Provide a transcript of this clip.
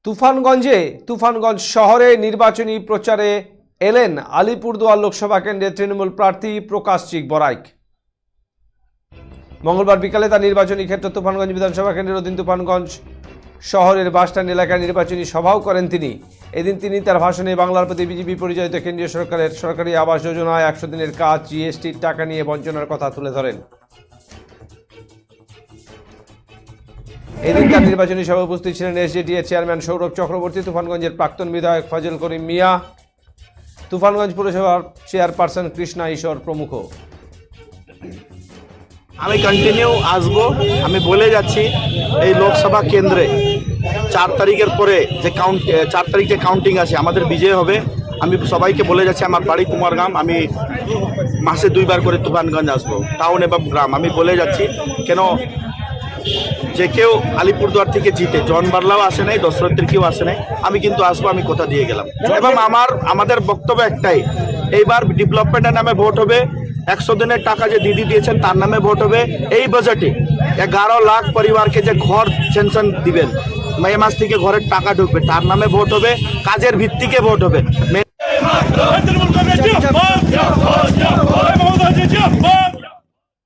তুফানগঞ্জ শহরে নির্বাচনী প্রচারে এলেন আলিপুরদুয়ার লোকসভা কেন্দ্রের তৃণমূল প্রার্থী প্রকাশ চিকবরাইক। মঙ্গলবার বিকালে তার নির্বাচনী ক্ষেত্র তুফানগঞ্জ বিধানসভা কেন্দ্রের অধীন তুফানগঞ্জ শহরের বাসস্ট্যান্ড এলাকায় নির্বাচনী সভাও করেন তিনি। এদিন তিনি তার ভাষণে বাংলার প্রতি বিজেপি পরিচালিত কেন্দ্রীয় সরকারের সরকারি আবাস যোজনায় 100 দিনের কাজ, জিএসটির টাকা নিয়ে বঞ্চনার কথা তুলে ধরেন। এদিন তার নির্বাচনী সভায় উপস্থিত ছিলেন এসজেডিএ চেয়ারম্যান সৌরভ চক্রবর্তী, তুফানগঞ্জের প্রাক্তন বিধায়ক ফজল করিম মিয়া, তুফানগঞ্জ পৌরসভার চেয়ারপারসন কৃষ্ণা ঈশ্বর প্রমুখ। আমি কন্টিনিউ আসবো, আমি বলে যাচ্ছি এই লোকসভা কেন্দ্রে 4 তারিখের পরে যে 4 তারিখ যে কাউন্টিং আছে আমাদের বিজয় হবে। আমি সবাইকে বলে যাচ্ছি আমার বাড়ি কুমারগ্রাম, আমি মাসে 2 বার করে তুফানগঞ্জ আসবো, টাউন এবং গ্রাম। আমি বলে যাচ্ছি কেন যে কেউ আলিপুরদুয়ার থেকে জিতে, জন বার্লাও আসে নাই, দশরথের কেউ আসে নাই, আমি কিন্তু আসবো, আমি কথা দিয়ে গেলাম। এবং আমাদের বক্তব্য একটাই, এইবার ডেভেলপমেন্টের নামে ভোট হবে, 100 দিনের টাকা যে দিদি দিয়েছেন তার নামে ভোট হবে। এই বাজেটে 11 লাখ পরিবারকে যে ঘর সেনশন দিবেন, মে মাস থেকে ঘরের টাকা ঢুকবে, তার নামে ভোট হবে, কাজের ভিত্তিকে ভোট হবে।